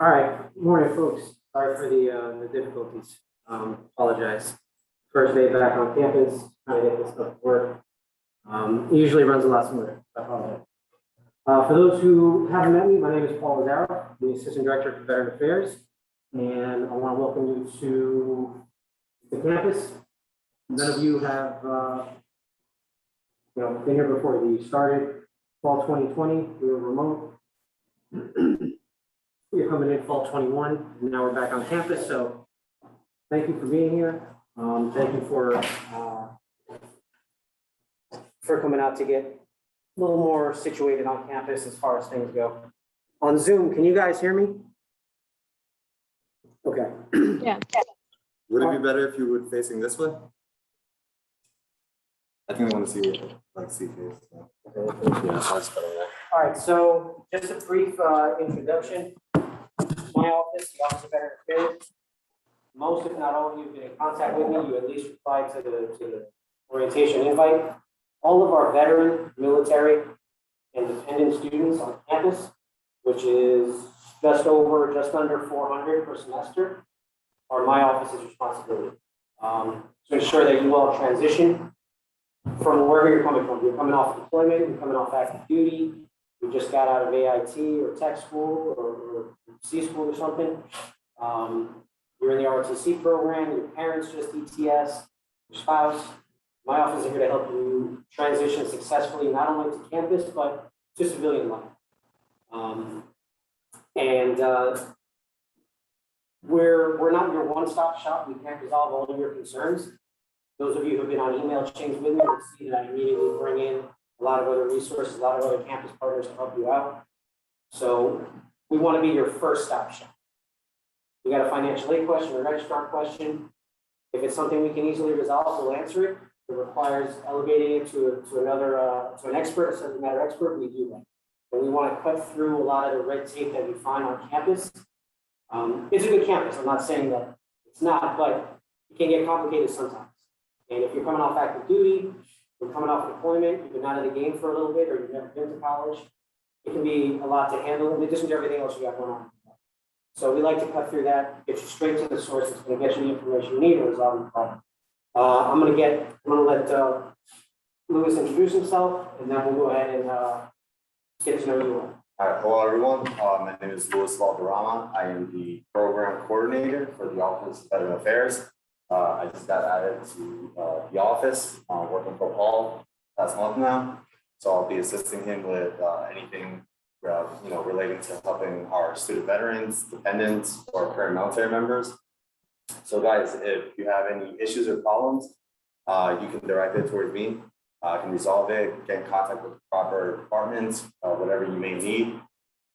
All right, morning, folks. Sorry for the difficulties. Apologize. First day back on campus, trying to get this stuff to work. It usually runs a lot smoother. So I apologize. For those who haven't met me, my name is Paul Lazzaro. I'm the Assistant Director for Veteran Affairs, and I want to welcome you to the campus. None of you have been here before. We started fall 2020. We were remote. You're coming in fall 21, and now we're back on campus. So thank you for being here. Thank you for coming out to get a little more situated on campus as far as things go. On Zoom, can you guys hear me? Okay. Yeah. Would it be better if you were facing this way? I think I want to see see face. So. Yeah, that's better. All right. So just a brief introduction. My office, the Office of Veteran Affairs. Most, if not all of you, have been in contact with me. You at least replied to the orientation invite. All of our veteran, military, and dependent students on campus, which is just under 400 per semester, are my office's responsibility. To ensure that you all transition from wherever you're coming from. You're coming off deployment, you're coming off active duty, you just got out of AIT or tech school or C school or something. You're in the ROTC program, your parents just ETS, your spouse. My office is here to help you transition successfully, not only to campus, but to civilian life. We're not your one-stop shop. We can't resolve all of your concerns. Those of you who've been on email chains with me will see that I immediately bring in a lot of other resources, a lot of other campus partners to help you out. So we want to be your first stop shop. We got a financial aid question, a registrar question. If it's something we can easily resolve, we'll answer it. If it requires elevating it to an expert, a subject matter expert, we do that. But we want to cut through a lot of the red tape that we find on campus. It's a good campus. I'm not saying that it's not, but it can get complicated sometimes. And if you're coming off active duty, you're coming off deployment, you've been out of the game for a little bit, or you've never been to college, it can be a lot to handle in addition to everything else you got going on. So we like to cut through that, get you straight to the source that's going to get you the information you need to resolve the problem. I'm going to let Lewis introduce himself, and then we'll go ahead and get to know you all. All right, hello everyone. My name is Louis Valderrama. I am the program coordinator for the Office of Veteran Affairs. I just got added to the office, working for Paul last month now. So I'll be assisting him with anything relating to helping our student veterans, dependents, or current military members. So guys, if you have any issues or problems, you can direct it towards me. I can resolve it, get in contact with the proper departments, whatever you may need.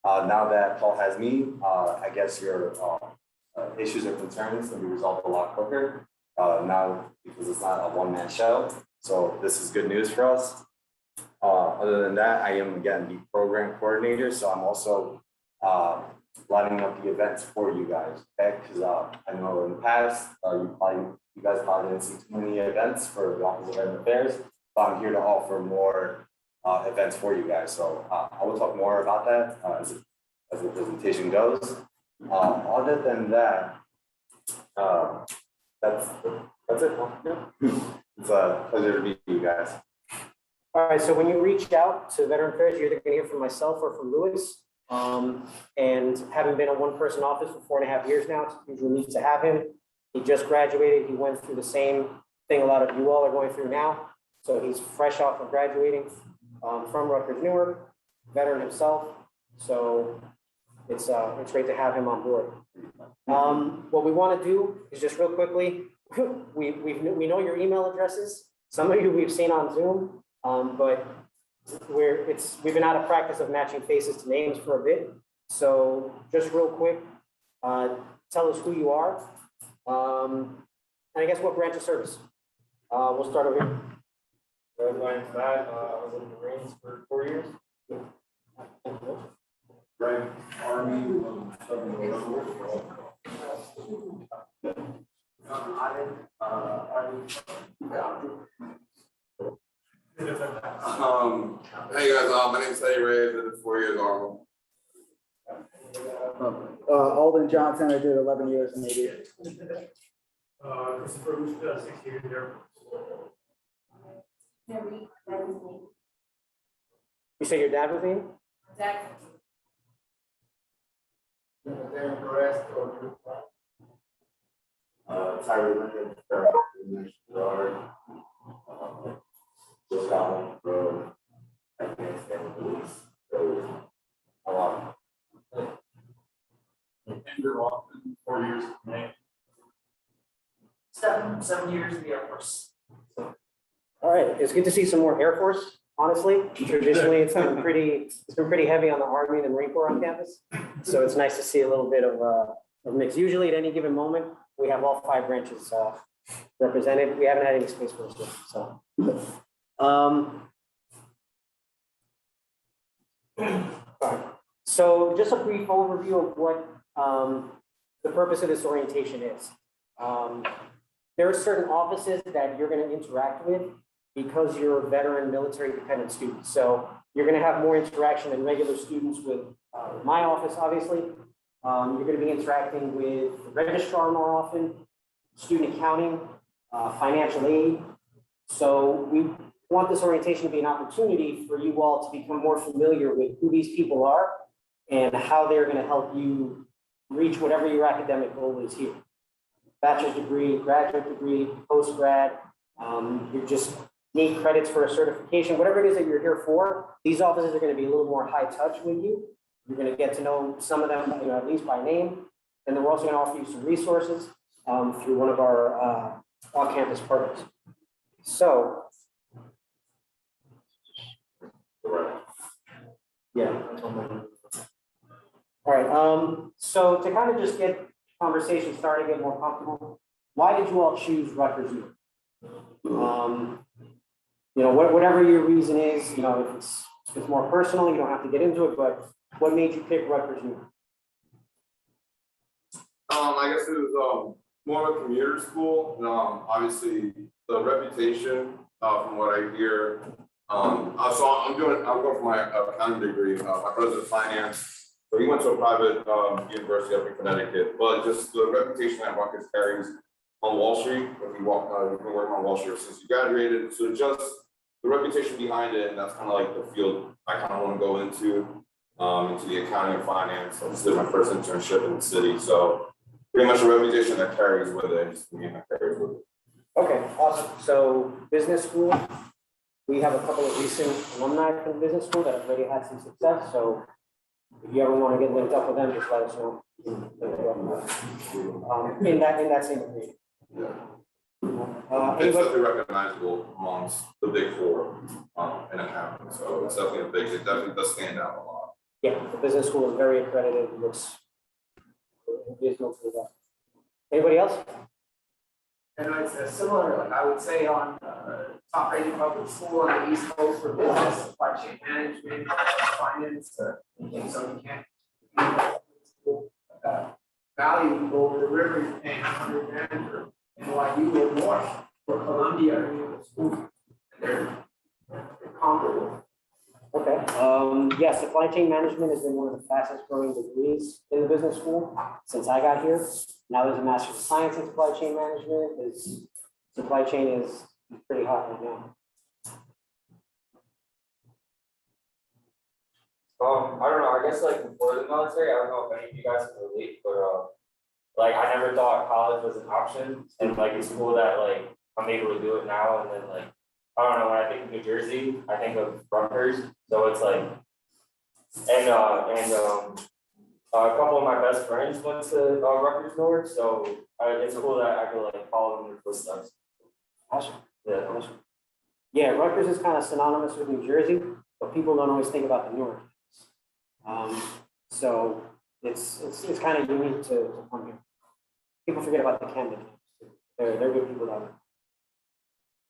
Now that Paul has me, I guess your issues or concerns can be resolved a lot quicker now because it's not a one-man show. So this is good news for us. Other than that, I am again the program coordinator, so I'm also lining up the events for you guys. Okay, because I know in the past you guys probably didn't see too many events for the Office of Veteran Affairs, but I'm here to offer more events for you guys. So I will talk more about that as the presentation goes. Other than that, that's it. It's a pleasure to meet you guys. All right, so when you reach out to Veteran Affairs, you're either going to hear from myself or from Lewis. And having been a one-person office for 4.5 years now, it's usually neat to have him. He just graduated. He went through the same thing a lot of you all are going through now. So he's fresh off of graduating from Rutgers-Newark, veteran himself. So it's great to have him on board. What we want to do is just real quickly, we know your email addresses. Some of you we've seen on Zoom, but we've been out of practice of matching faces to names for a bit. So just real quick, tell us who you are, and I guess what branch of service. We'll start over here. My name's Matt. I was in the Marines for 4 years. Right, Army, Hey guys, my name's Teddy Ray. I did 4 years Army. Alden Johnson, I did 11 years in Navy. Christopher, who's 6 years there? You say your dad was in? Exactly. Tyree Lincoln, Registrar, Scotland, Road, Afghanistan, Police, a lot. And you're off in 4 years in May. 7 years in the Air Force. All right, it's good to see some more Air Force, honestly. Traditionally, it's been pretty heavy on the Army and the Marine Corps on campus. So it's nice to see a little bit of a mix. Usually at any given moment, we have all 5 branches represented. We haven't had any space for us yet, so. So just a brief overview of what the purpose of this orientation is. There are certain offices that you're going to interact with because you're a veteran military dependent student. So you're going to have more interaction than regular students with my office, obviously. You're going to be interacting with the registrar more often, student accounting, financial aid. So we want this orientation to be an opportunity for you all to become more familiar with who these people are and how they're going to help you reach whatever your academic goal is here. Bachelor's degree, graduate degree, post-grad, you just need credits for a certification, whatever it is that you're here for. These offices are going to be a little more high touch with you. You're going to get to know some of them, at least by name. And then we're also going to offer you some resources through one of our on-campus partners. So, yeah. All right. So to kind of just get conversation started, get more comfortable, why did you all choose Rutgers-Newark? Whatever your reason is, if it's more personal, you don't have to get into it, but what made you pick Rutgers-Newark? I guess it was more of a commuter school. Obviously the reputation from what I hear. So I'm going for my accounting degree. My brother's in finance. So he went to a private university up in Connecticut, but just the reputation that Rutgers carries on Wall Street, if you walk, you've been working on Wall Street since you graduated. So just the reputation behind it, and that's kind of like the field I kind of want to go into the accounting and finance. I just did my first internship in the city. So pretty much a reputation that carries with it, just me that carries with it. Okay, awesome. So business school, we have a couple of recent alumni from business school that have already had some success. So if you ever want to get linked up with them, just let us know. In that same agreement. It's definitely recognizable amongst the big 4 in accounting. So it's definitely it definitely does stand out a lot. Yeah, the business school is very accredited. There's no for that. Anybody else? And it's similar, like I would say on top rated public school on the East Coast for business, supply chain management, finance, and so you can't value over the river, you're paying $100,000 for NYU or more for Columbia or any other school. They're comparable. Okay. Yeah, supply chain management has been one of the fastest growing degrees in the business school since I got here. Now there's a Master's of Science in Supply Chain Management. Supply chain is pretty hot right now. I don't know, I guess like before the military, I don't know if any of you guys can relate, but like I never thought college was an option, and like it's cool that like I'm able to do it now. And then like I don't know, when I think of New Jersey, I think of Rutgers, so it's like and a couple of my best friends went to Rutgers-Newark, so it's cool that I could like follow in their footsteps. Awesome. Yeah. Awesome. Yeah, Rutgers is kind of synonymous with New Jersey, but people don't always think about the Newark. So it's kind of unique to come here. People forget about the Camden. They're good people down there.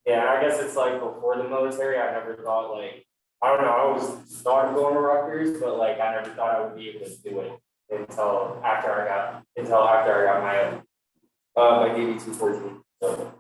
Yeah, I guess it's like before the military, I never thought like, I don't know, I always thought of going to Rutgers, but like I never thought I would be able to do it until after I got my DB 214. So.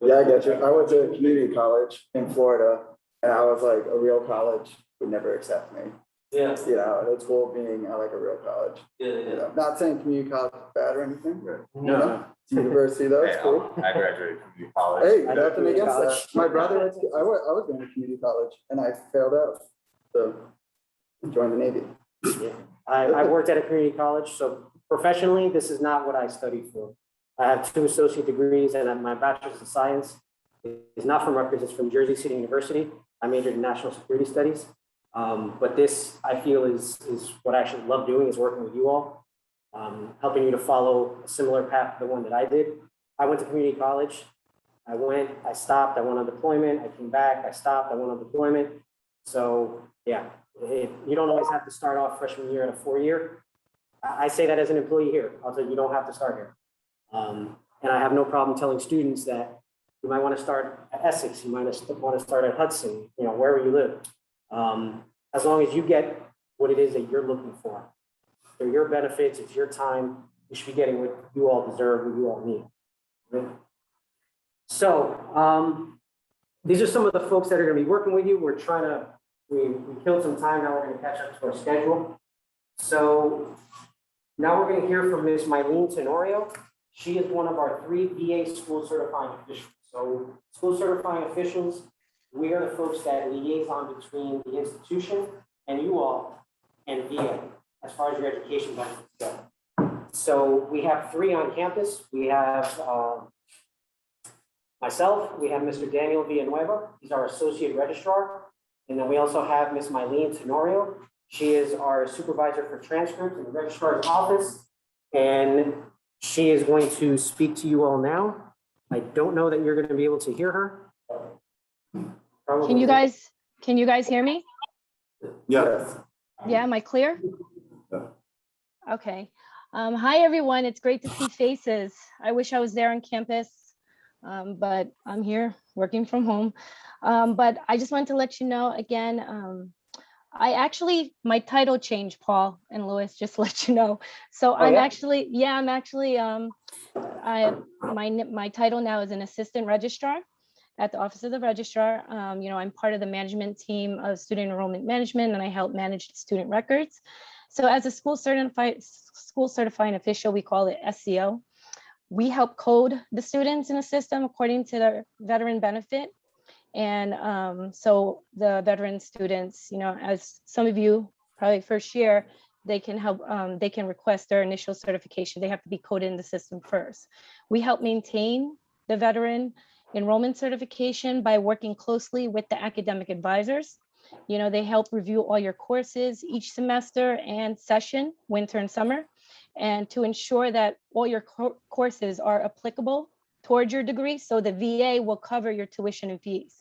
Yeah, I get you. I went to a community college in Florida, and I was like, a real college would never accept me. Yeah, you know, and it's cool being at like a real college. yeah, You know, not saying community college is bad or anything. Right. You know, it's university though, it's Hey, cool. I graduated community college. Hey, I nothing did against that. college. My brother, I was going to community college and I failed out. So joined the Navy. I worked at a community college, so professionally, this is not what I studied for. I have 2 associate degrees and my bachelor's in science is not from Rutgers, it's from Jersey City University. I majored in national security studies. But this, I feel, is what I actually love doing, is working with you all, helping you to follow a similar path to the one that I did. I went to community college. I stopped, I went on deployment, I came back, I stopped, I went on deployment. So yeah, you don't always have to start off freshman year at a 4-year. I say that as an employee here. I'll tell you, you don't have to start here. And I have no problem telling students that you might want to start at Essex, you might want to start at Hudson, you know, wherever you live. As long as you get what it is that you're looking for. They're your benefits, it's your time, you should be getting what you all deserve, what you all need. Right? So these are some of the folks that are going to be working with you. We're trying to, we killed some time, now we're going to catch up to our schedule. So now we're going to hear from Ms. Mylene Tenorio. She is one of our 3 VA school certifying officials. So school certifying officials, we are the folks that liaison between the institution and you all and VA as far as your education benefits go. So we have 3 on campus. We have myself, we have Mr. Daniel Villanueva, he's our associate registrar. And then we also have Ms. Mylene Tenorio. She is our supervisor for transcripts in the registrar's office. And she is going to speak to you all now. I don't know that you're going to be able to hear her. Probably. Can you guys hear me? Yes. Yeah, am I clear? Yeah. Okay. Hi, everyone. It's great to see faces. I wish I was there on campus, but I'm here working from home. But I just wanted to let you know again, my title changed, Paul and Louis, just to let you know. So Oh, yeah? my title now is an assistant registrar at the Office of the Registrar. You know, I'm part of the management team of student enrollment management, and I help manage student records. So as a school certifying official, we call it SCO. We help code the students in the system according to their veteran benefit. And so the veteran students, you know, as some of you probably first year, they can help, they can request their initial certification. They have to be coded in the system first. We help maintain the veteran enrollment certification by working closely with the academic advisors. You know, they help review all your courses each semester and session, winter and summer, and to ensure that all your courses are applicable towards your degree, so the VA will cover your tuition and fees.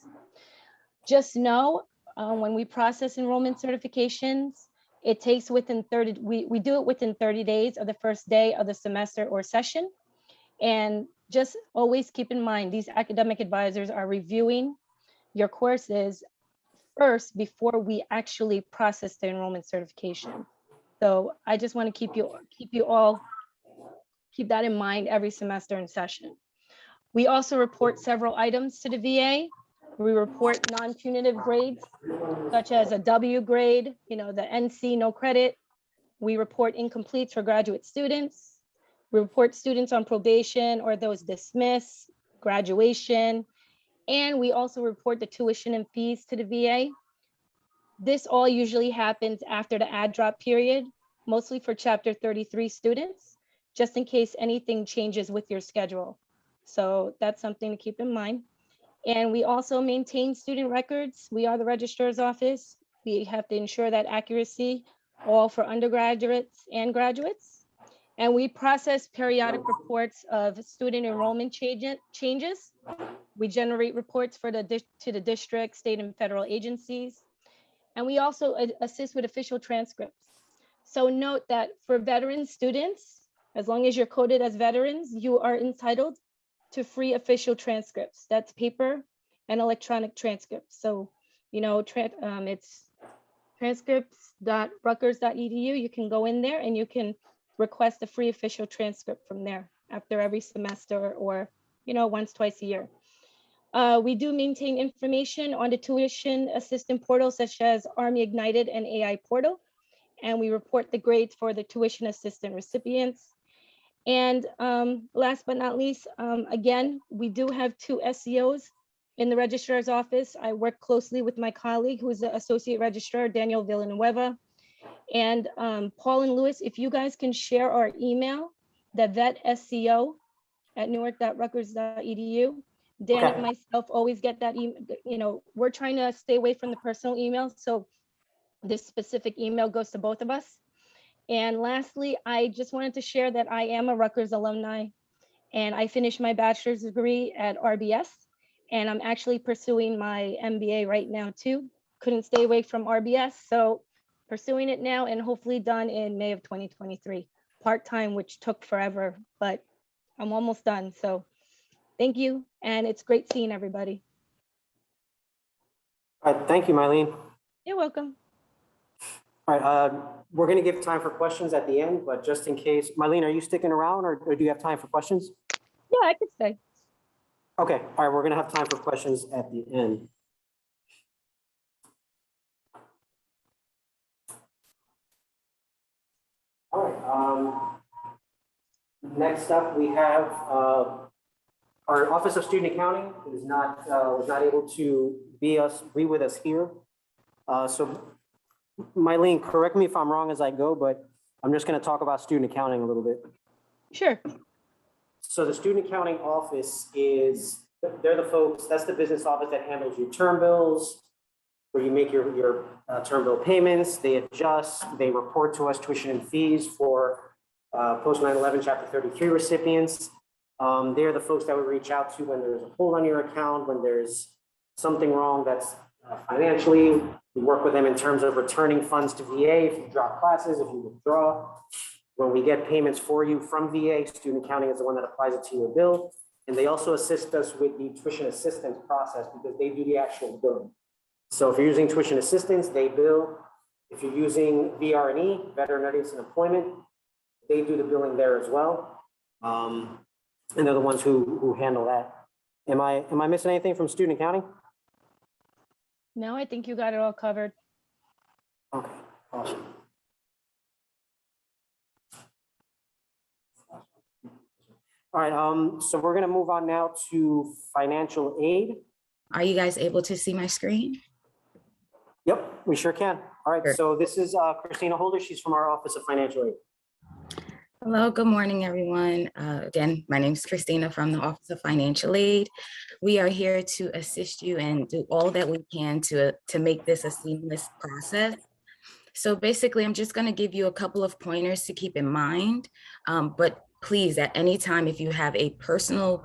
Just know, when we process enrollment certifications, it takes within 30, we do it within 30 days of the first day of the semester or session. And just always keep in mind, these academic advisors are reviewing your courses first before we actually process the enrollment certification. So I just want to keep that in mind every semester and session. We also report several items to the VA. We report non-punitive grades, such as a W grade, you know, the NC, no credit. We report incompletes for graduate students. We report students on probation or those dismissed, graduation. And we also report the tuition and fees to the VA. This all usually happens after the add drop period, mostly for Chapter 33 students, just in case anything changes with your schedule. So that's something to keep in mind. And we also maintain student records. We are the registrar's office. We have to ensure that accuracy, all for undergraduates and graduates. And we process periodic reports of student enrollment changes. We generate reports for to the district, state, and federal agencies. And we also assist with official transcripts. So note that for veteran students, as long as you're coded as veterans, you are entitled to free official transcripts. That's paper and electronic transcripts. So, you know, it's transcripts.rutgers.edu. You can go in there and you can request a free official transcript from there after every semester or, you know, once, twice a year. We do maintain information on the tuition assistant portal, such as Army Ignited and AI portal. And we report the grades for the tuition assistant recipients. And last but not least, again, we do have 2 SEOs in the registrar's office. I work closely with my colleague, who is the associate registrar, Daniel Villanueva. And Paul and Lewis, if you guys can share our email, the vet SEO at newark.rutgers.edu. Dan and myself always get that email. You know, we're trying to stay away from the personal emails, so this specific email goes to both of us. And lastly, I just wanted to share that I am a Rutgers alumni, and I finished my bachelor's degree at RBS, and I'm actually pursuing my MBA right now too. Couldn't stay away from RBS, so pursuing it now and hopefully done in May of 2023. Part-time, which took forever, but I'm almost done. So thank you, and it's great seeing everybody. All right, thank you, Mylene. You're welcome. All right, we're going to give time for questions at the end, but just in case, Mylene, are you sticking around or do you have time for questions? Yeah, I could stay. Okay, all right, we're going to have time for questions at the end. All right, next up we have our Office of Student Accounting was not able to be with us here. So Mylene, correct me if I'm wrong as I go, but I'm just going to talk about student accounting a little bit. Sure. So the student accounting office they're the folks, that's the business office that handles your term bills, where you make your term bill payments, they adjust, they report to us tuition and fees for post 9/11 chapter 33 recipients. They're the folks that we reach out to when there's a hold on your account, when there's something wrong that's financially. We work with them in terms of returning funds to VA if you drop classes, if you withdraw. When we get payments for you from VA, student accounting is the one that applies it to your bill. And they also assist us with the tuition assistance process because they do the actual billing. So if you're using tuition assistance, they bill. If you're using VR&E, Veteran Readiness and Employment, they do the billing there as well. And they're the ones who handle that. Am I missing anything from student accounting? No, I think you got it all covered. Okay, awesome. All right, so we're gonna move on now to financial aid. Are you guys able to see my screen? Yep, we sure can. All right, Sure. so this is Christina Holder. She's from our Office of Financial Aid. Hello, good morning, everyone. Again, my name is Christina from the Office of Financial Aid. We are here to assist you and do all that we can to make this a seamless process. So basically, I'm just going to give you a couple of pointers to keep in mind, but please, at any time, if you have a personal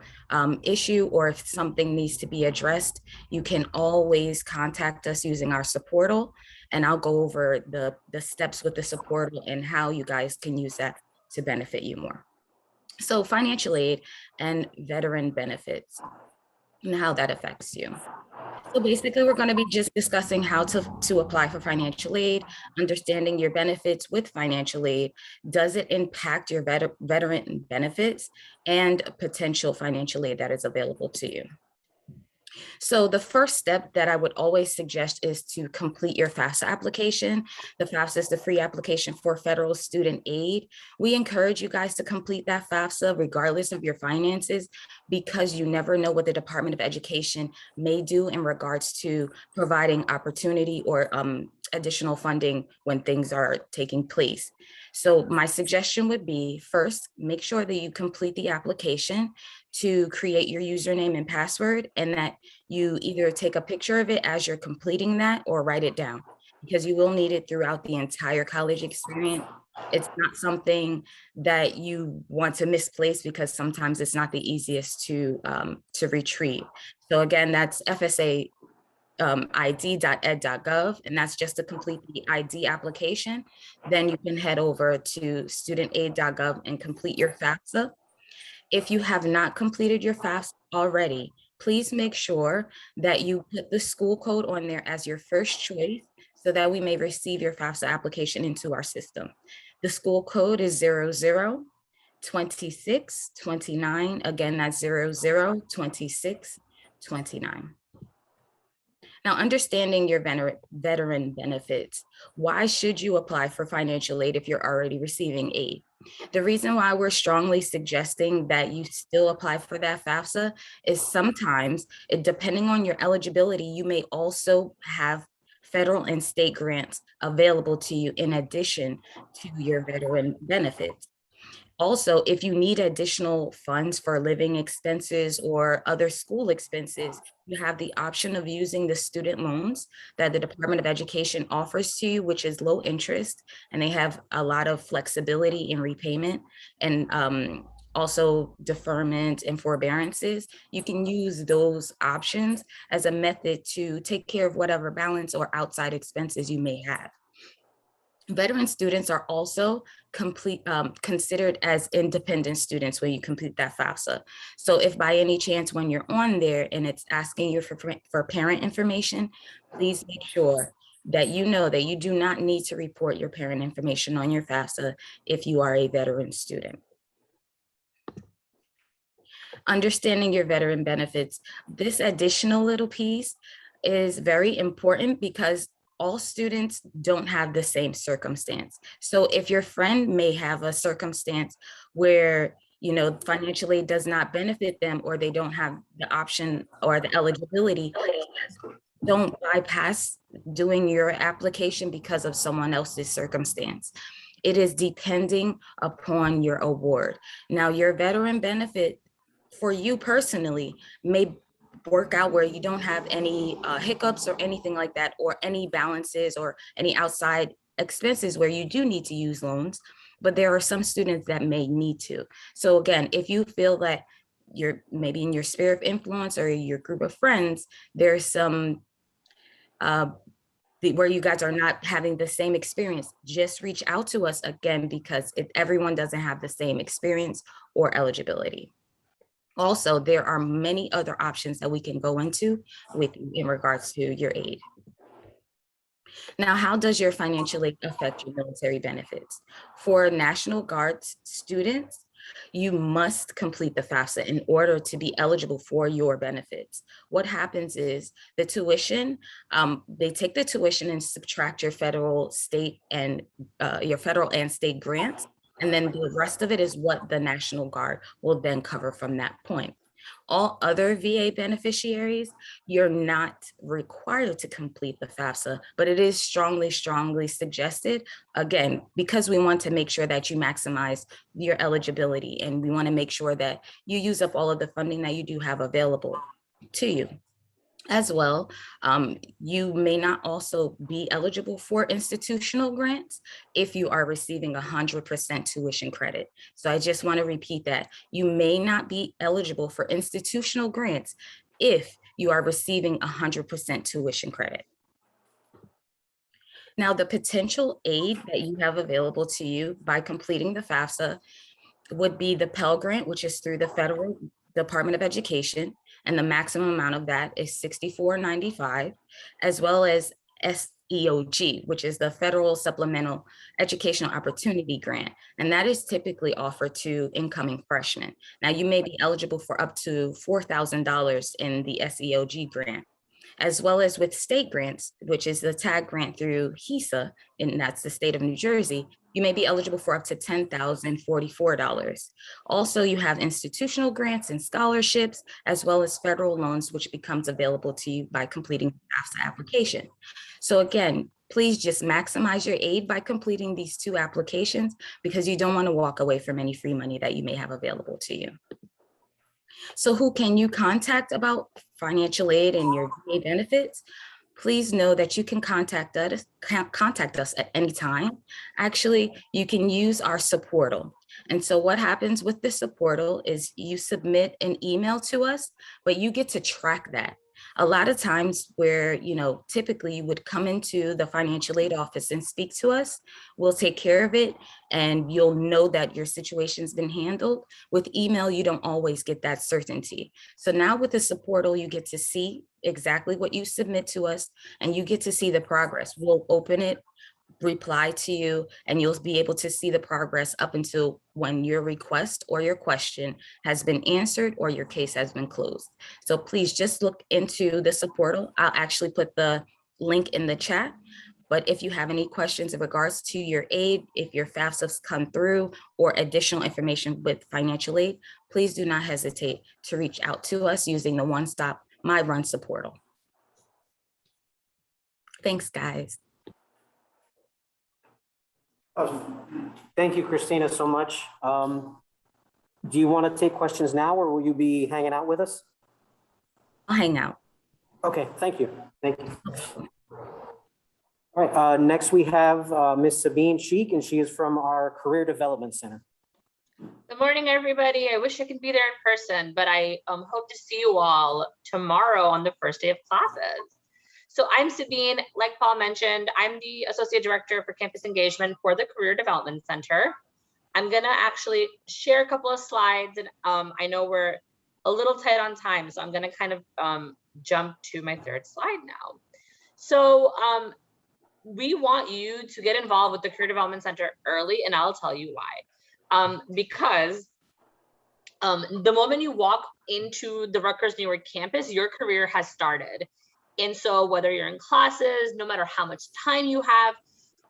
issue or if something needs to be addressed, you can always contact us using our supportal, and I'll go over the steps with the supportal and how you guys can use that to benefit you more. So financial aid and veteran benefits and how that affects you. So basically, we're going to be just discussing how to apply for financial aid, understanding your benefits with financial aid. Does it impact your veteran benefits and potential financial aid that is available to you? So the first step that I would always suggest is to complete your FAFSA application. The FAFSA is the free application for federal student aid. We encourage you guys to complete that FAFSA regardless of your finances, because you never know what the Department of Education may do in regards to providing opportunity or additional funding when things are taking place. So my suggestion would be, first, make sure that you complete the application to create your username and password, and that you either take a picture of it as you're completing that or write it down, because you will need it throughout the entire college experience. It's not something that you want to misplace, because sometimes it's not the easiest to retrieve. So again, that's FSA id.ed.gov, and that's just to complete the ID application. Then you can head over to studentaid.gov and complete your FAFSA. If you have not completed your FAFSA already, please make sure that you put the school code on there as your first choice so that we may receive your FAFSA application into our system. The school code is 002629. Again, that's 002629. 29. Now, understanding your veteran benefits, why should you apply for financial aid if you're already receiving aid? The reason why we're strongly suggesting that you still apply for that FAFSA is sometimes, depending on your eligibility, you may also have federal and state grants available to you in addition to your veteran benefits. Also, if you need additional funds for living expenses or other school expenses, you have the option of using the student loans that the Department of Education offers to you, which is low interest, and they have a lot of flexibility in repayment and also deferment and forbearances. You can use those options as a method to take care of whatever balance or outside expenses you may have. Veteran students are also considered as independent students when you complete that FAFSA. So if by any chance when you're on there and it's asking you for parent information, please make sure that you know that you do not need to report your parent information on your FAFSA if you are a veteran student. Understanding your veteran benefits, this additional little piece is very important because all students don't have the same circumstance. So if your friend may have a circumstance where, you know, financial aid does not benefit them, or they don't have the option or the eligibility, don't bypass doing your application because of someone else's circumstance. It is depending upon your award. Now, your veteran benefit for you personally may work out where you don't have any hiccups or anything like that, or any balances or any outside expenses where you do need to use loans, but there are some students that may need to. So again, if you feel that you're maybe in your sphere of influence or your group of friends, there's some where you guys are not having the same experience, just reach out to us again, because everyone doesn't have the same experience or eligibility. Also, there are many other options that we can go into with you in regards to your aid. Now, how does your financial aid affect your military benefits? For National Guard students, you must complete the FAFSA in order to be eligible for your benefits. What happens is the tuition, they take the tuition and subtract your federal, state, and your federal and state grants. And then the rest of it is what the National Guard will then cover from that point. All other VA beneficiaries, you're not required to complete the FAFSA, but it is strongly, strongly suggested, again, because we want to make sure that you maximize your eligibility, and we want to make sure that you use up all of the funding that you do have available to you. As well, you may not also be eligible for institutional grants if you are receiving 100% tuition credit. So I just want to repeat that. You may not be eligible for institutional grants if you are receiving 100% tuition credit. Now, the potential aid that you have available to you by completing the FAFSA would be the Pell Grant, which is through the Federal Department of Education, and the maximum amount of that is $64.95, as well as SEOG, which is the Federal Supplemental Educational Opportunity Grant, and that is typically offered to incoming freshmen. Now, you may be eligible for up to $4,000 in the SEOG grant, as well as with state grants, which is the TAG grant through HESA, and that's the state of New Jersey. You may be eligible for up to $10,044. Also, you have institutional grants and scholarships, as well as federal loans, which becomes available to you by completing the FAFSA application. So again, please just maximize your aid by completing these two applications, because you don't want to walk away from any free money that you may have available to you. So who can you contact about financial aid and your VA benefits? Please know that you can contact us at any time. Actually, you can use our supportal. And so what happens with the supportal is you submit an email to us, but you get to track that. A lot of times where, you know, typically you would come into the financial aid office and speak to us, we'll take care of it, and you'll know that your situation's been handled. With email, you don't always get that certainty. So now with the supportal, you get to see exactly what you submit to us, and you get to see the progress. We'll open it reply to you, and you'll be able to see the progress up until when your request or your question has been answered or your case has been closed. So please just look into the portal. I'll actually put the link in the chat. But if you have any questions in regards to your aid, if your FAFSAs come through, or additional information with financial aid, please do not hesitate to reach out to us using the one-stop My Runsa portal. Thanks, guys. Thank you, Christina, so much. Do you want to take questions now, or will you be hanging out with us? I'll hang out. Okay, thank you. Thank you. All right, next we have Ms. Sabine Sheik, and she is from our Career Development Center. Good morning, everybody. I wish I could be there in person, but I hope to see you all tomorrow on the first day of classes. So I'm Sabine, like Paul mentioned, I'm the Associate Director for Campus Engagement for the Career Development Center. I'm gonna actually share a couple of slides, and I know we're a little tight on time, so I'm gonna kind of jump to my third slide now. So we want you to get involved with the Career Development Center early, and I'll tell you why. Because the moment you walk into the Rutgers-Newark campus, your career has started. And so whether you're in classes, no matter how much time you have,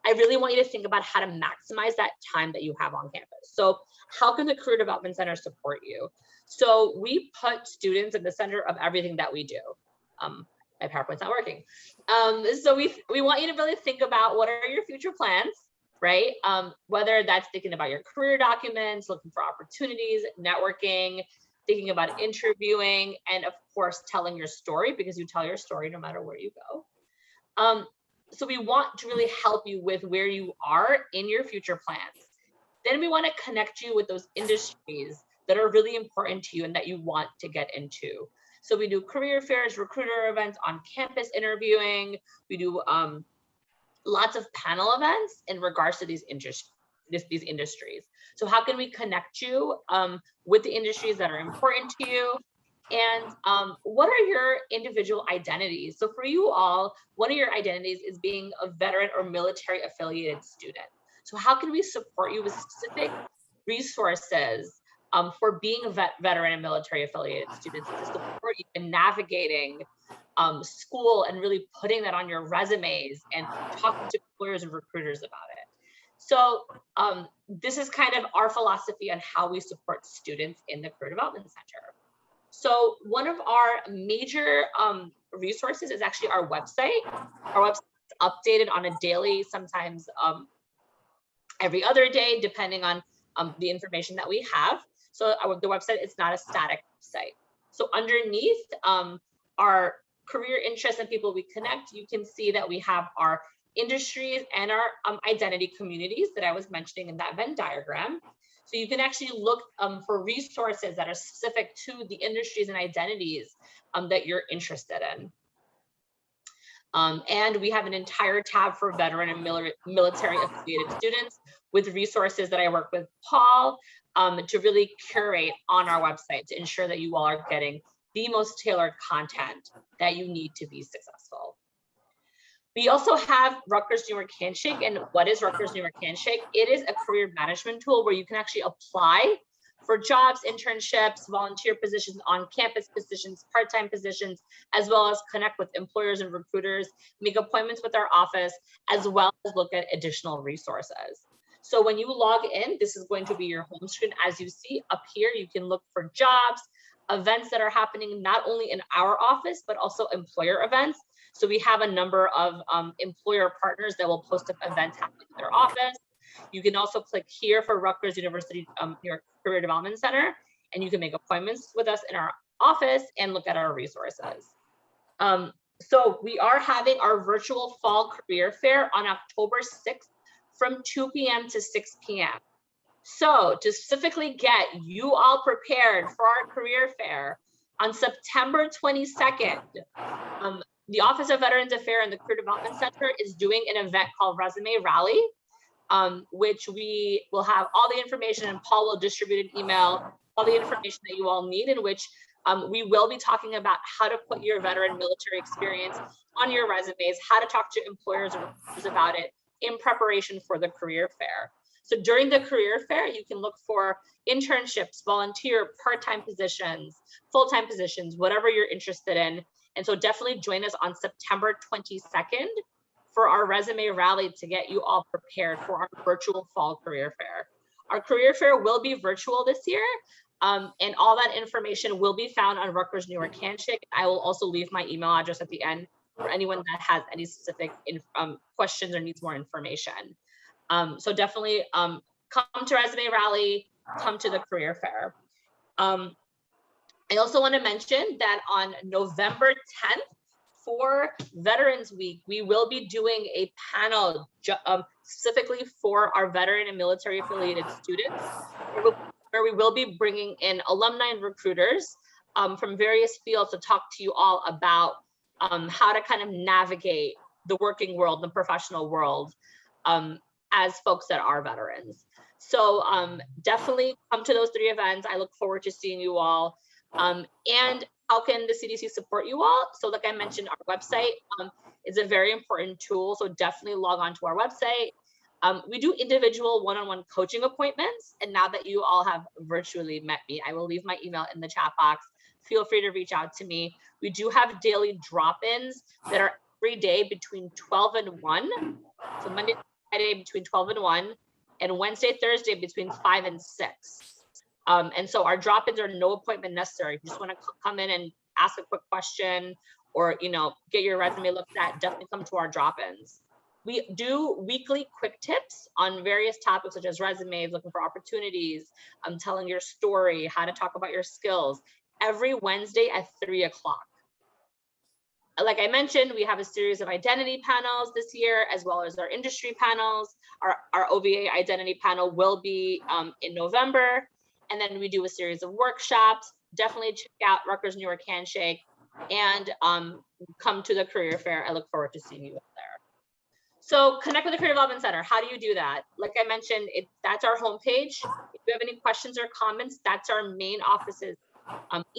I really want you to think about how to maximize that time that you have on campus. So how can the Career Development Center support you? So we put students in the center of everything that we do. My PowerPoint's not working. So we want you to really think about what are your future plans, right? Whether that's thinking about your career documents, looking for opportunities, networking, thinking about interviewing, and of course, telling your story, because you tell your story no matter where you go. So we want to really help you with where you are in your future plans. Then we want to connect you with those industries that are really important to you and that you want to get into. So we do career fairs, recruiter events, on campus interviewing. We do lots of panel events in regards to these industries. So how can we connect you with the industries that are important to you? And what are your individual identities? So for you all, one of your identities is being a veteran or military affiliated student. So how can we support you with specific resources for being a veteran and military affiliated students to support you in navigating school and really putting that on your resumes and talking to employers and recruiters about it? So this is kind of our philosophy on how we support students in the Career Development Center. So one of our major resources is actually our website. Our website is updated on a daily, sometimes every other day, depending on the information that we have. So the website is not a static site. So underneath our career interests and people we connect, you can see that we have our industries and our identity communities that I was mentioning in that Venn diagram. So you can actually look for resources that are specific to the industries and identities that you're interested in. And we have an entire tab for veteran and military affiliated students with resources that I work with Paul to really curate on our website to ensure that you all are getting the most tailored content that you need to be successful. We also have Rutgers-Newark Handshake. And what is Rutgers-Newark Handshake? It is a career management tool where you can actually apply for jobs, internships, volunteer positions, on-campus positions, part-time positions, as well as connect with employers and recruiters, make appointments with our office, as well as look at additional resources. So when you log in, this is going to be your home screen. As you see up here, you can look for jobs, events that are happening not only in our office, but also employer events. So we have a number of employer partners that will post up events happening in their office. You can also click here for Rutgers University your Career Development Center, and you can make appointments with us in our office and look at our resources. So we are having our virtual fall career fair on October 6th from 2 p.m. to 6 p.m. So to specifically get you all prepared for our career fair on September 22nd, the Office of Veterans Affairs and the Career Development Center is doing an event called Resume Rally, which we will have all the information, and Paul will distribute an email, all the information that you all need, in which we will be talking about how to put your veteran military experience on your resumes, how to talk to employers and recruiters about it in preparation for the career fair. So during the career fair, you can look for internships, volunteer, part-time positions, full-time positions, whatever you're interested in. And so definitely join us on September 22nd for our resume rally to get you all prepared for our virtual fall career fair. Our career fair will be virtual this year, and all that information will be found on Rutgers-Newark Handshake. I will also leave my email address at the end for anyone that has any specific questions or needs more information. So definitely come to resume rally, come to the career fair. I also want to mention that on November 10th, for Veterans Week, we will be doing a panel specifically for our veteran and military affiliated students, where we will be bringing in alumni and recruiters from various fields to talk to you all about how to kind of navigate the working world, the professional world, as folks that are veterans. So definitely come to those 3 events. I look forward to seeing you all. And how can the CDC support you all? So like I mentioned, our website is a very important tool. So definitely log on to our website. We do individual one-on-one coaching appointments. And now that you all have virtually met me, I will leave my email in the chat box. Feel free to reach out to me. We do have daily drop-ins that are every day between 12 and 1. So Monday, Friday between 12 and 1, and Wednesday, Thursday between 5 and 6. And so our drop-ins are no appointment necessary. If you just want to come in and ask a quick question or, get your resume looked at, definitely come to our drop-ins. We do weekly quick tips on various topics such as resumes, looking for opportunities, telling your story, how to talk about your skills, every Wednesday at 3 o'clock. Like I mentioned, we have a series of identity panels this year, as well as our industry panels. Our OVA identity panel will be in November. And then we do a series of workshops. Definitely check out Rutgers-Newark Handshake and come to the career fair. I look forward to seeing you there. So connect with the Career Development Center. How do you do that? Like I mentioned, that's our homepage. If you have any questions or comments, that's our main office's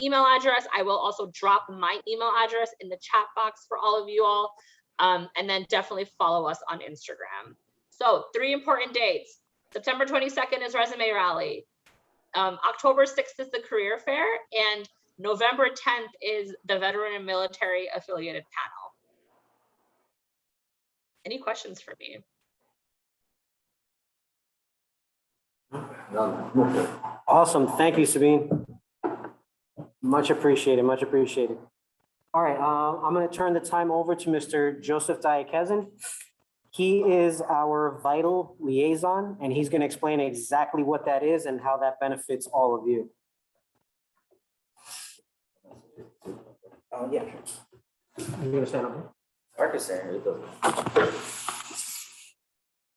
email address. I will also drop my email address in the chat box for all of you all. And then definitely follow us on Instagram. So 3 important dates. September 22nd is Resume Rally. October 6th is the career fair, and November 10th is the veteran and military affiliated panel. Any questions for me? Awesome. Thank you, Sabine. Much appreciated. Much appreciated. All right. I'm going to turn the time over to Mr. Joseph Diakezin. He is our vital liaison, and he's going to explain exactly what that is and how that benefits all of you. Yeah. You're going to stand up. Marcus saying it doesn't.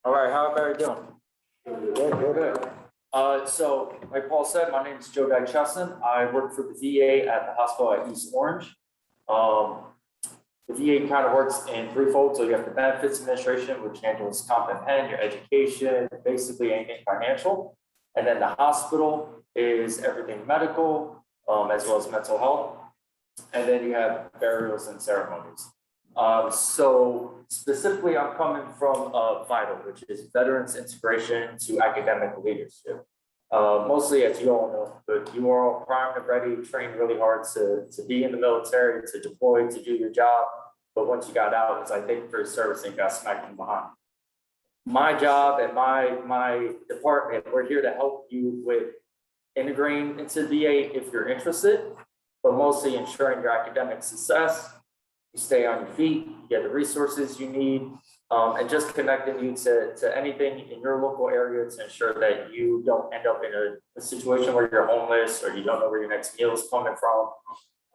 All right, how everybody doing? Good. So like Paul said, my name is Joe Dychesson. I work for the VA at the hospital at East Orange. The VA kind of works in threefold. So you have the benefits administration, which handles comp and pen, your education, basically anything financial. And then the hospital is everything medical, as well as mental health. And then you have burials and ceremonies. So specifically, I'm coming from VITAL, which is Veterans Integration to Academic Leadership. Mostly, as you all know, but you are all primed and ready, trained really hard to be in the military, to deploy, to do your job. But once you got out, it's like thank you for your service and got smacked from behind. My job and my department, we're here to help you with integrating into VA if you're interested, but mostly ensuring your academic success. You stay on your feet, you get the resources you need, and just connecting you to anything in your local area to ensure that you don't end up in a situation where you're homeless or you don't know where your next meal is coming from,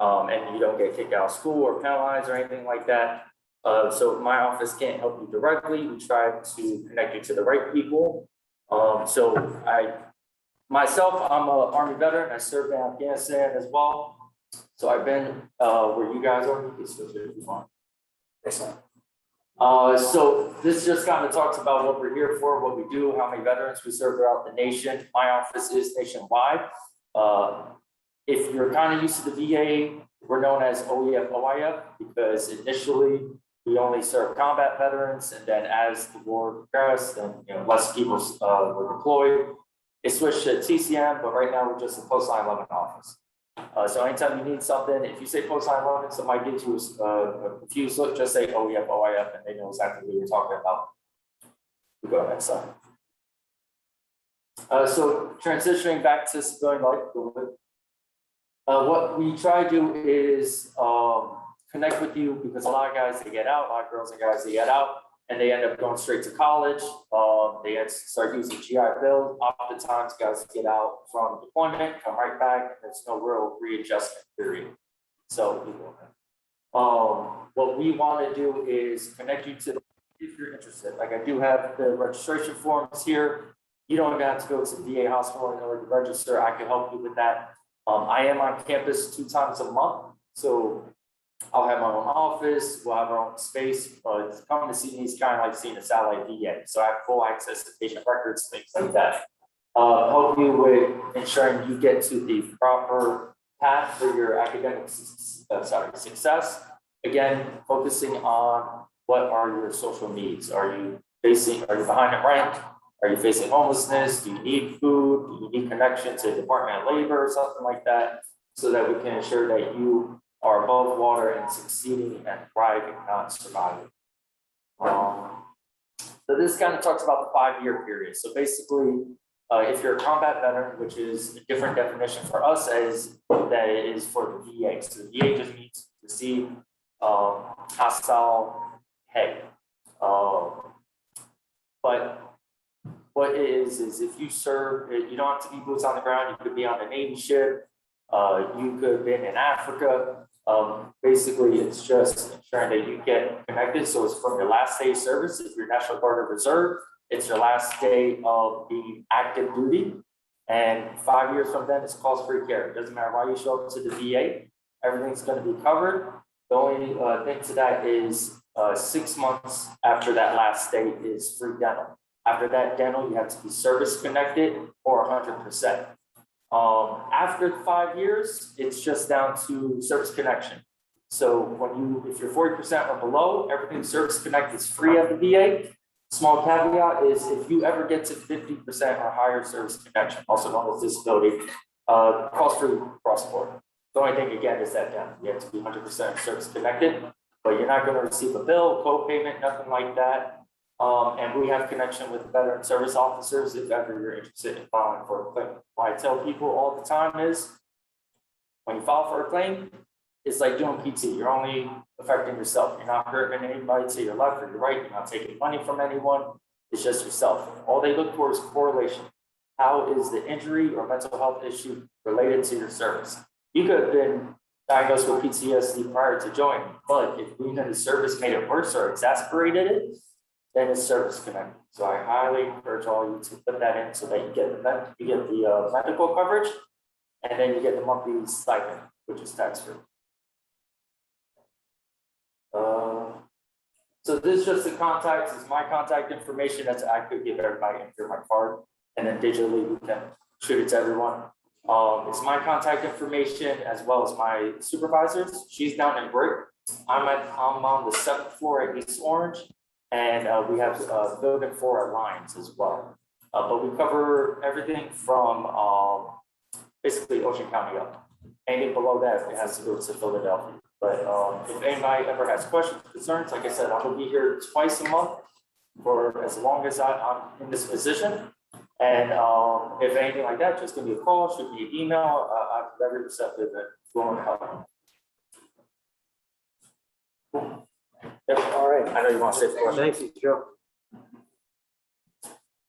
and you don't get kicked out of school or penalized or anything like that. So if my office can't help you directly, we try to connect you to the right people. So myself, I'm an Army veteran. I served in Afghanistan as well. So I've been where you guys are. Excellent. So this just kind of talks about what we're here for, what we do, how many veterans we serve throughout the nation. My office is nationwide. If you're kind of used to the VA, we're known as OEF, OIF, because initially we only serve combat veterans, and then as the war progressed, and less people were deployed, it switched to TCM, but right now we're just a post 9/11 office. So anytime you need something, if you say post 9/11, somebody gives you a confused look, just say OEF, OIF, and they know exactly what you're talking about. We go next slide. So transitioning back to civilian life, what we try to do is connect with you, because a lot of guys, they get out, a lot of girls and guys, they get out, and they end up going straight to college. They start using GI Bill. Oftentimes, guys get out from deployment, come right back, and there's no real readjustment period. So what we want to do is connect you to, if you're interested. Like, I do have the registration forms here. You don't even have to go to the VA hospital in order to register. I can help you with that. I am on campus 2 times a month, so I'll have my own office, we'll have our own space, but coming to see me is kind of like seeing a satellite VA. So I have full access to patient records, things like that. Help you with ensuring you get to the proper path for your academic success. Again, focusing on what are your social needs. Are you behind in rent? Are you facing homelessness? Do you need food? Do you need connection to the Department of Labor or something like that? So that we can ensure that you are above water and succeeding and thriving, not surviving. So this kind of talks about the 5-year period. So basically, if you're a combat veteran, which is a different definition for us as that it is for the VA. So the VA just means to receive hostile pay. But what it is if you serve, you don't have to be boots on the ground. You could be on a Navy ship. You could have been in Africa. Basically, it's just ensuring that you get connected. So it's from your last day of service. If you're National Guard or Reserve, it's your last day of being active duty. And 5 years from then, it's cost-free care. It doesn't matter why you show up to the VA. Everything's going to be covered. The only thing to that is 6 months after that last day is free dental. After that dental, you have to be service connected or 100%. After 5 years, it's just down to service connection. So if you're 40% or below, everything service connect is free at the VA. Small caveat is if you ever get to 50% or higher service connection, also known as disability, cost free across the board. The only thing again is that you have to be 100% service connected, but you're not going to receive a bill, co-payment, nothing like that. And we have connection with veteran service officers if ever you're interested in filing for a claim. What I tell people all the time is when you file for a claim, it's like doing PT. You're only affecting yourself. You're not hurting anybody to your left or your right. You're not taking money from anyone. It's just yourself. All they look for is correlation. How is the injury or mental health issue related to your service? You could have been diagnosed with PTSD prior to joining, but if being in the service made it worse or exacerbated it, then it's service connected. So I highly encourage all you to put that in so that you get the medical coverage, and then you get the monthly stipend, which is tax-free. So this is just the contacts. This is my contact information. That's I could give everybody through my card, and then digitally we can shoot it to everyone. It's my contact information as well as my supervisors. She's down in Brick. I'm on the 7th floor at East Orange. And we have building 4 at Lines as well. But we cover everything from basically Ocean County up. Anything below that, it has to go to Philadelphia. But if anybody ever has questions, concerns, like I said, I'm going to be here twice a month for as long as I'm in this position. And if anything like that, just give me a call, shoot me an email. I'm very receptive and willing to help. Yep, all right. I know you want to say the question. Thank you, Joe.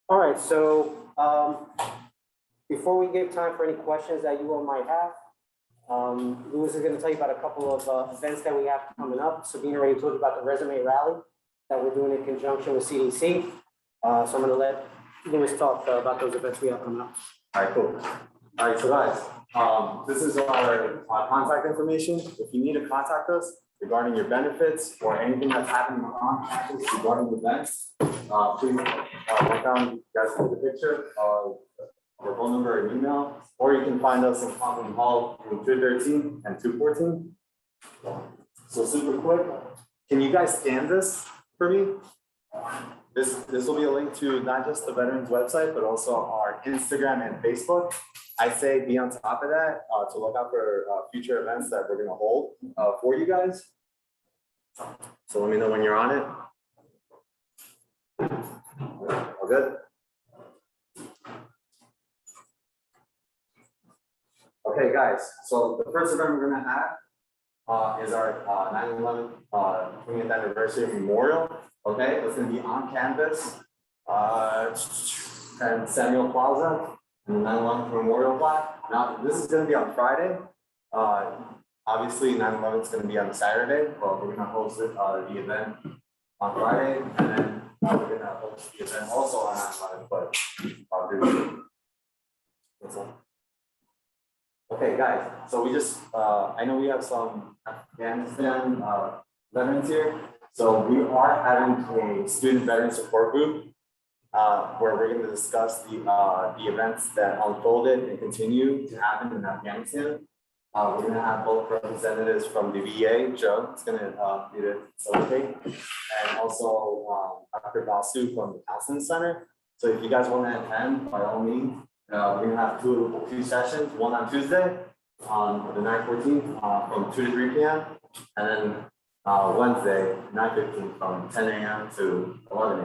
All right, so before we give time for any questions that you all might have, Louis is going to tell you about a couple of events that we have coming up. Sabina already told you about the resume rally that we're doing in conjunction with CDC. So I'm going to let Louis talk about those events we have coming up. All right, cool. All right, so guys, this is our contact information. If you need to contact us regarding your benefits or anything that's happening on campus regarding events, please write down, you guys see the picture, your phone number and email, or you can find us in Conklin Hall between 213 and 214. So super quick, Can you guys scan this for me? This will be a link to not just the Veterans website, but also our Instagram and Facebook. I say be on top of that to look out for future events that we're gonna hold for you guys. So let me know when you're on it. All good? Okay, guys, so the first event we're gonna have is our 9/11 20th anniversary memorial. Okay, it's gonna be on campus and Samuel Plaza and the 9/11 memorial plaque. Now, this is gonna be on Friday. Obviously, 9/11 is gonna be on Saturday, but we're gonna host it, the event on Friday, and then we're gonna host the event also on 9/11, but that's all. Okay, guys, so we just, I know we have some Afghanistan veterans here. So we are having a student veteran support group where we're going to discuss the events that unfolded and continue to happen in Afghanistan. We're going to have both representatives from the VA, Joe, is going to be the facilitate, and also Dr. Basu from the Counseling Center. So if you guys want to attend, by all means, we're going to have two sessions, one on Tuesday on the 9/14 from 2 to 3 p.m. and then Wednesday, 9/15 from 10 a.m. to 11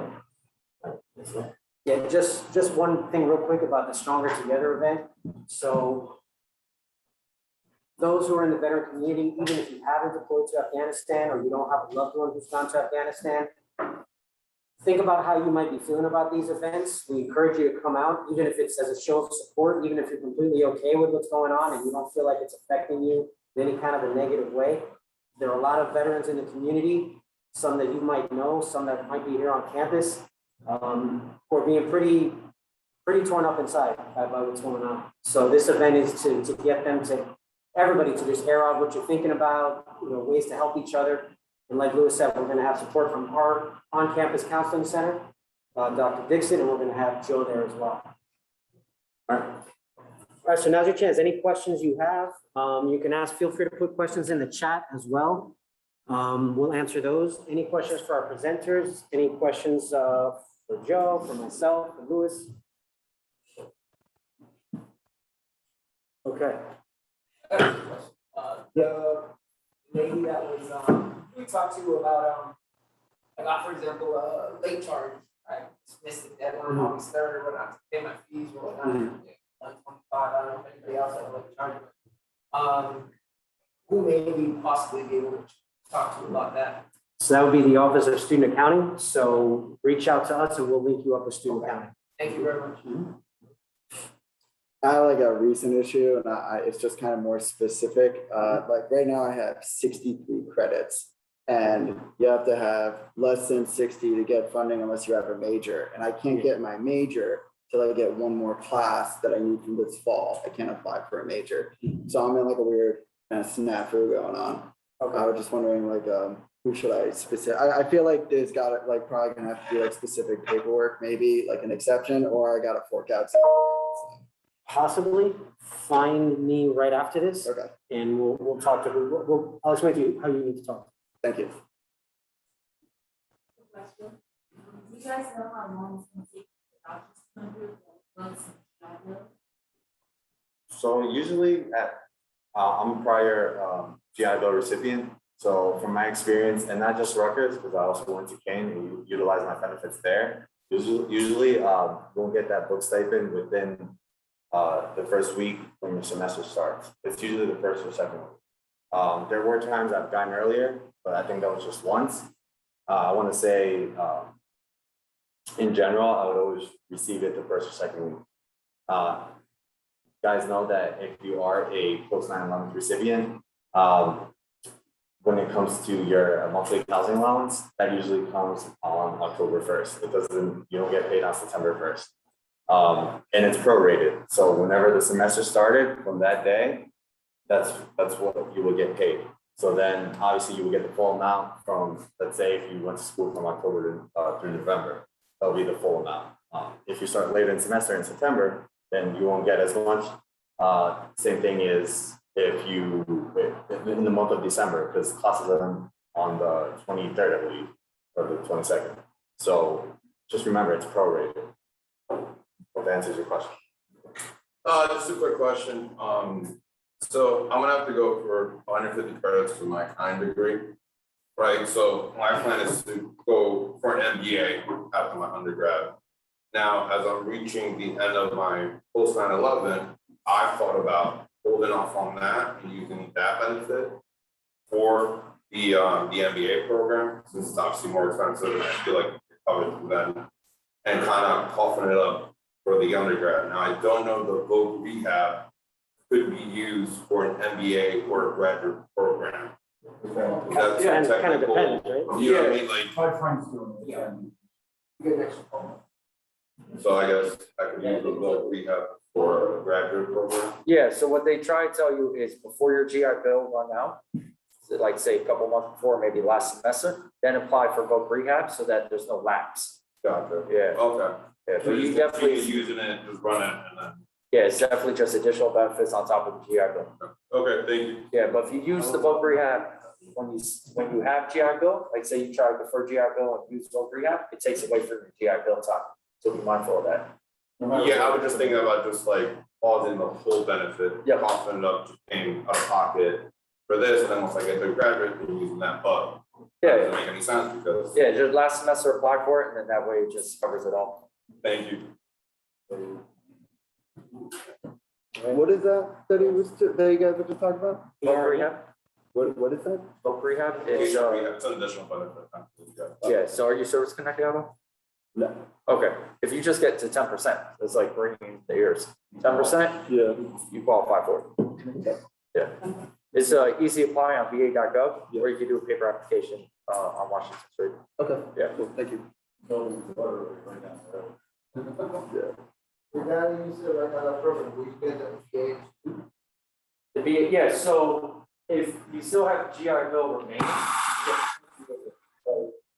a.m. Yeah, just one thing real quick about the Stronger Together event. So those who are in the veteran community, even if you haven't deployed to Afghanistan or you don't have a loved one who's gone to Afghanistan, think about how you might be feeling about these events. We encourage you to come out, even if it's as a show of support, even if you're completely okay with what's going on and you don't feel like it's affecting you in any kind of a negative way. There are a lot of veterans in the community, some that you might know, some that might be here on campus, who are being pretty torn up inside by what's going on. So this event is to get them to, everybody to just air out what you're thinking about, ways to help each other. And like Lewis said, we're going to have support from our on-campus counseling center, Dr. Dixon, and we're going to have Joe there as well. All right, so now's your chance. Any questions you have, you can ask, feel free to put questions in the chat as well. We'll answer those. Any questions for our presenters? Any questions for Joe, for myself, for Lewis? Okay. The lady that was, we talked to about, for example, late charge, right? Missed the deadline August 3rd, when I have to pay my fees or whatnot. 125, I don't know if anybody else has late charge. Who may we possibly be able to talk to about that? So that would be the Office of Student Accounting. So reach out to us and we'll link you up with Student Accounting. Thank you very much. I have like a recent issue and it's just kind of more specific. Like right now I have 63 credits and you have to have less than 60 to get funding unless you have a major. And I can't get my major till I get one more class that I need from this fall. I can't apply for a major. So I'm in like a weird kind of snafu going on. Okay. I was just wondering like, who should I I feel like there's got to like probably gonna have to be like specific paperwork, maybe like an exception, or I got to fork out something. Possibly find me right after this. Okay. And we'll talk to I'll explain to you how you need to talk. Thank you. Question. Do you guys know how long it's going to take the doctors to come through once So usually I'm a prior GI Bill recipient. So from my experience, and not just Rutgers, because I also went to Kane and utilize my benefits there. Usually we'll get that book stipend within the first week when your semester starts. It's usually the first or second week. There were times I've gotten earlier, but I think that was just once. I want to say, in general, I would always receive it the first or second week. Guys know that if you are a post 9/11 recipient, when it comes to your monthly housing allowance, that usually comes on October 1st. You don't get paid on September 1st. And it's prorated. So whenever the semester started from that day, that's what you will get paid. So then obviously you will get the full amount from, let's say if you went to school from October through November, that'll be the full amount. If you start later in semester in September, then you won't get as much. Same thing is if you, in the month of December, because classes are on the 23rd, I believe, or the 22nd. So just remember, it's prorated. Hope that answers your question. Just a quick question. So I'm gonna have to go for 150 credits for my kind degree, right? So my plan is to go for an MBA after my undergrad. Now, as I'm reaching the end of my post 9/11, I've thought about holding off on that and using that benefit for the MBA program, since it's obviously more expensive and I feel like it's covered through then, and kind of coughing it up for the undergrad. Now, I don't know the voc rehab could be used for an MBA or a graduate program. That's Yeah, and it kind of technical. depends, right? You know what I mean? Like, My friend's doing it. Yeah. Good next one. so I guess I could use the voc rehab for a graduate program. Yeah, so what they try to tell you is before your GI Bill run out, so like say a couple months before, maybe last semester, then apply for voc rehab so that there's no lapse. Gotcha. Yeah. Okay. Yeah, So but you just definitely, continue using it, just run it and then, yeah, it's definitely just additional benefits on top of the GI Bill. okay, thank you. Yeah, but if you use the voc rehab, when you have GI Bill, like say you try to defer GI Bill and use voc rehab, it takes away from your GI Bill time. So be mindful of that. Yeah, I was just thinking about just like pausing the whole benefit, Yeah. coughing it up, just paying out of pocket for this, and then once I get to graduate, then using that, but that Yeah, doesn't make any sense because, yeah, just last semester apply for it and then that way it just covers it all. thank you. What is that that you guys were just talking about? Voc rehab, What is that? voc rehab, It's it's, an additional benefit. yeah, so are you service connected, Alba? No. Okay, if you just get to 10%, it's like bringing the ears, 10%, Yeah. you qualify for it. Yeah, it's easy apply on va.gov, or you can do a paper application on Washington Street. Okay. Yeah. Cool. Thank you. Regarding you said right now that program, we get the MBA. Yeah, so if you still have GI Bill remaining,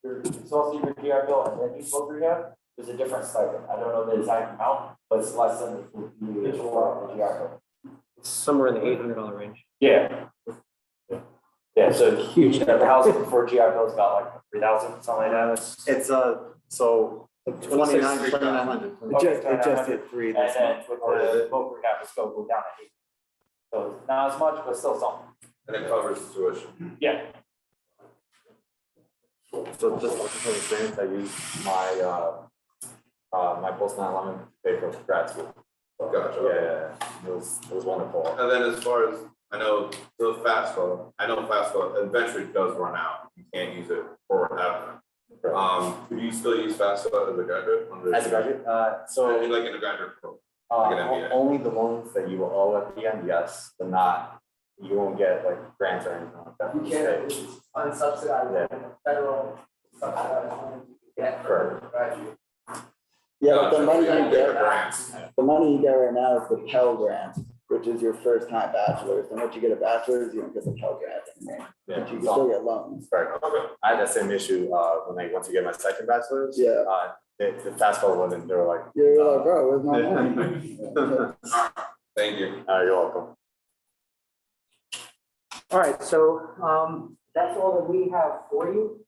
it's also your GI Bill and then you voc rehab, there's a different stipend. I don't know the exact amount, but it's less than the GI Bill. It's somewhere in the $800 range. Yeah. Yeah, so huge, the housing for GI Bill is about like 3,000, something like that. It's so 2900. It just hit 3 And this then month. with the voc rehab, it's going to go down to 8. So not as much, but still something. And it covers tuition. Yeah. So just for experience, I used my post 9/11 to pay for grad school. So, Gotcha. Yeah, it was wonderful. And then as far as, I know, the FAFSA eventually does run out. You can't use it forever. Could you still use FAFSA as a graduate? As a graduate, So like in a graduate program? Like an MBA. only the ones that you will owe at the end, yes, but not, you won't get like grants or anything like that. You can't, it's unsubsidized, federal subsidized. Yeah. Correct. Graduate. Yeah, but the money you get, Grants. the money you get right now is the Pell Grant, which is your first time bachelor's. And once you get a bachelor's, you don't get the Pell Grant anymore. Yeah. But you can still get loans. Correct. I had that same issue when I went to get my second bachelor's. Yeah. The fast forward wasn't, they were like. You're like, bro, where's my money? Thank you. You're welcome. All right, so that's all that we have for you.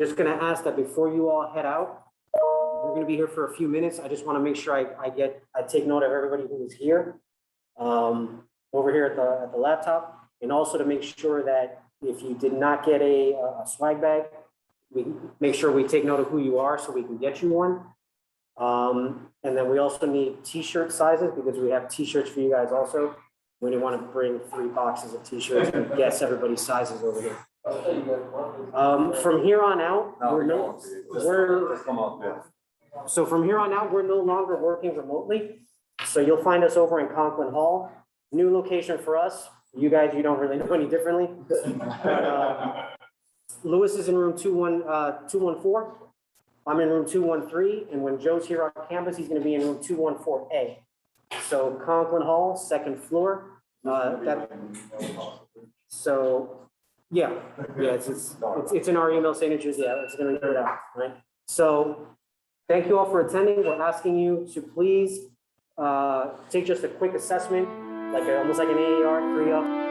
Just gonna ask that before you all head out, we're gonna be here for a few minutes. I just wanna make sure I take note of everybody who is here over here at the laptop, and also to make sure that if you did not get a swag bag, we make sure we take note of who you are so we can get you one. And then we also need t-shirt sizes because we have t-shirts for you guys also. We didn't want to bring 3 boxes of t-shirts and guess everybody's sizes over here. From here on out, so from here on out, we're no longer working remotely. So you'll find us over in Conklin Hall. New location for us. You guys, you don't really know any differently. Lewis is in room 214. I'm in room 213, and when Joe's here on campus, he's going to be in room 214A. So Conklin Hall, 2nd floor. It's in our email signatures. Yeah, it's going to go out, right? So thank you all for attending. We're asking you to please take just a quick assessment, almost like an AAR, 3 up.